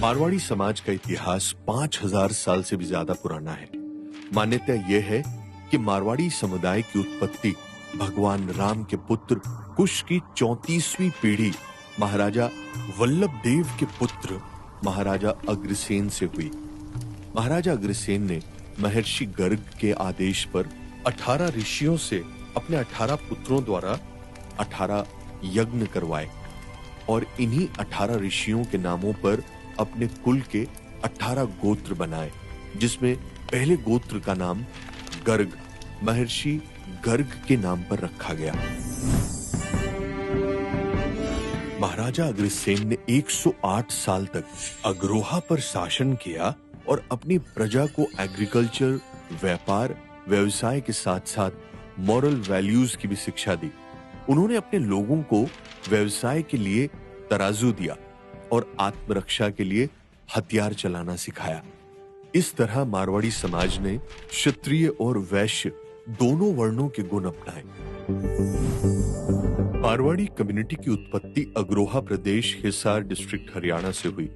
मारवाड़ी समाज का इतिहास 5000 साल से भी ज्यादा पुराना है। मान्यता यह है कि मारवाड़ी समुदाय की उत्पत्ति भगवान राम के पुत्र कुश की 34वीं पीढ़ी महाराजा वल्लभ देव के पुत्र महाराजा अग्रसेन से हुई। महाराजा अग्रसेन ने महर्षि गर्ग के आदेश पर 18 ऋषियों से अपने 18 पुत्रों द्वारा 18 यज्ञ करवाए और इन्हीं 18 ऋषियों के नामों पर अपने कुल के 18 गोत्र बनाए, जिसमें पहले गोत्र का नाम गर्ग महर्षि गर्ग के नाम पर रखा गया। महाराजा अग्रसेन ने 108 साल तक अग्रोहा पर शासन किया और अपनी प्रजा को एग्रीकल्चर, व्यापार, व्यवसाय के साथ साथ मॉरल वैल्यूज की भी शिक्षा दी। उन्होंने अपने लोगों को व्यवसाय के लिए तराजू दिया और आत्मरक्षा के लिए हथियार चलाना सिखाया। इस तरह मारवाड़ी समाज ने क्षत्रिय और वैश्य दोनों वर्णों के गुण अपनाए। मारवाड़ी कम्युनिटी की उत्पत्ति अग्रोहा प्रदेश, हिसार डिस्ट्रिक्ट, हरियाणा से हुई।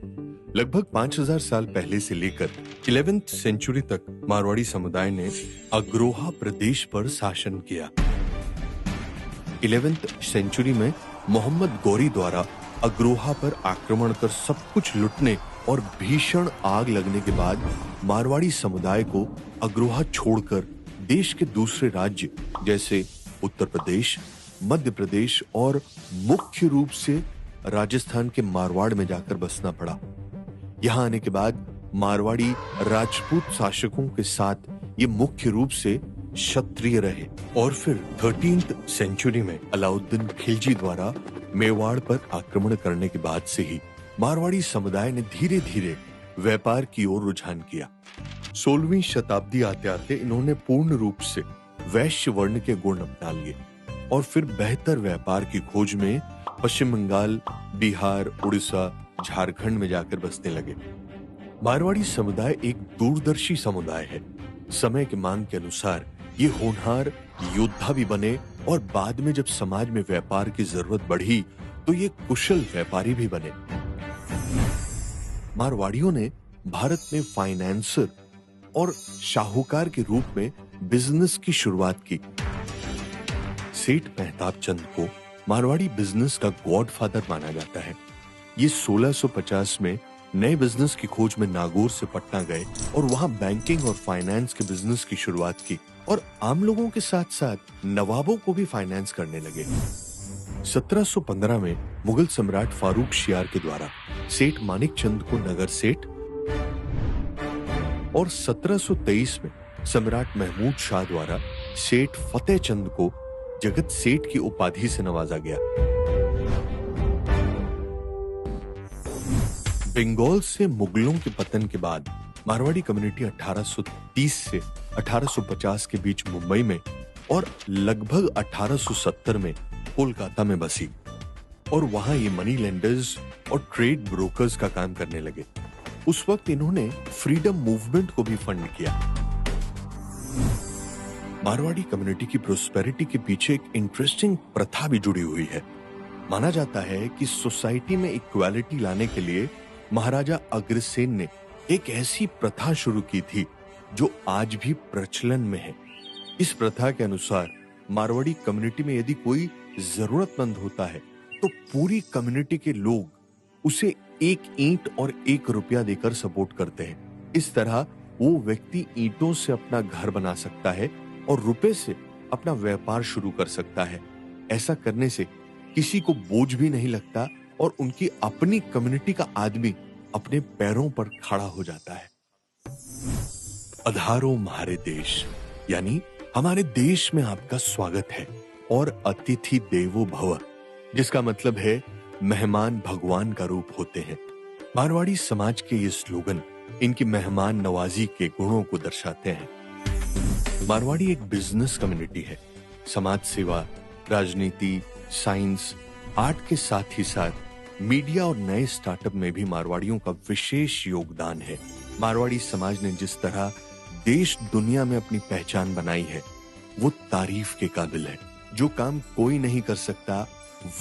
लगभग 5000 साल पहले से लेकर 11वीं सेंचुरी तक मारवाड़ी समुदाय ने अग्रोहा प्रदेश पर शासन किया। 11वीं सेंचुरी में मोहम्मद गौरी द्वारा अग्रोहा पर आक्रमण कर सब कुछ लूटने और भीषण आग लगने के बाद मारवाड़ी समुदाय को अग्रोहा छोड़कर देश के दूसरे राज्य जैसे उत्तर प्रदेश, मध्य प्रदेश और मुख्य रूप से राजस्थान के मारवाड़ में जाकर बसना पड़ा। यहाँ आने के बाद मारवाड़ी राजपूत शासकों के साथ ये मुख्य रूप से क्षत्रिय रहे और फिर 13वीं सेंचुरी में अलाउद्दीन खिलजी द्वारा मेवाड़ पर आक्रमण करने के बाद से ही मारवाड़ी समुदाय ने धीरे धीरे व्यापार की ओर रुझान किया। 16वीं शताब्दी आते आते इन्होंने पूर्ण रूप से वैश्य वर्ण के गुण अपना लिए और फिर बेहतर व्यापार की खोज में पश्चिम बंगाल, बिहार, उड़ीसा, झारखंड में जाकर बसने लगे। मारवाड़ी समुदाय एक दूरदर्शी समुदाय है। समय की मांग के अनुसार ये होनहार योद्धा भी बने और बाद में जब समाज में व्यापार की जरूरत बढ़ी तो ये कुशल व्यापारी भी बने। मारवाड़ियों ने भारत में फाइनेंसर और शाहूकार के रूप में बिजनेस की शुरुआत की। सेठ मेहताब चंद को मारवाड़ी बिजनेस का गॉडफादर माना जाता है। ये 1650 में नए बिजनेस की खोज में नागौर से पटना गए और वहां बैंकिंग और फाइनेंस के बिजनेस की शुरुआत की और आम लोगों के साथ साथ नवाबों को भी फाइनेंस करने लगे। 1715 में मुगल सम्राट फारूक शियार के द्वारा सेठ मानिक चंद को नगर सेठ और 1723 में सम्राट महमूद शाह द्वारा सेठ फतेह चंद को जगत सेठ की उपाधि से नवाजा गया। बंगाल से मुगलों के पतन के बाद मारवाड़ी कम्युनिटी 1830 से 1850 के बीच मुंबई में और लगभग 1870 में कोलकाता में बसी और वहां ये मनी लेंडर्स और ट्रेड ब्रोकर्स का काम करने लगे। उस वक्त इन्होंने फ्रीडम मूवमेंट को भी फंड किया। मारवाड़ी कम्युनिटी की प्रोस्पेरिटी के पीछे एक इंटरेस्टिंग प्रथा भी जुड़ी हुई है। माना जाता है कि सोसाइटी में इक्वालिटी लाने के लिए महाराजा अग्रसेन ने एक ऐसी प्रथा शुरू की थी जो आज भी प्रचलन में है। इस प्रथा के अनुसार मारवाड़ी कम्युनिटी में यदि कोई जरूरतमंद होता है तो पूरी कम्युनिटी के लोग उसे 1 ईंट और 1 रुपया देकर सपोर्ट करते हैं। इस तरह वो व्यक्ति ईंटों से अपना घर बना सकता है और रुपए से अपना व्यापार शुरू कर सकता है। ऐसा करने से किसी को बोझ भी नहीं लगता और उनकी अपनी कम्युनिटी का आदमी अपने पैरों पर खड़ा हो जाता है। अधारो म्हारे देश यानी हमारे देश में आपका स्वागत है और अतिथि देवो भव, जिसका मतलब है मेहमान भगवान का रूप होते हैं। मारवाड़ी समाज के ये स्लोगन इनकी मेहमान नवाजी के गुणों को दर्शाते हैं। मारवाड़ी एक बिजनेस कम्युनिटी है। समाज सेवा, राजनीति, साइंस, आर्ट के साथ ही साथ मीडिया और नए स्टार्टअप में भी मारवाड़ियों का विशेष योगदान है। मारवाड़ी समाज ने जिस तरह देश दुनिया में अपनी पहचान बनाई है वो तारीफ के काबिल है। जो काम कोई नहीं कर सकता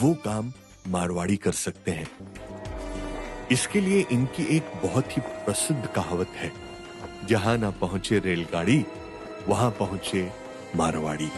वो काम मारवाड़ी कर सकते हैं। इसके लिए इनकी एक बहुत ही प्रसिद्ध कहावत है, जहां ना पहुंचे रेलगाड़ी वहां पहुंचे मारवाड़ी।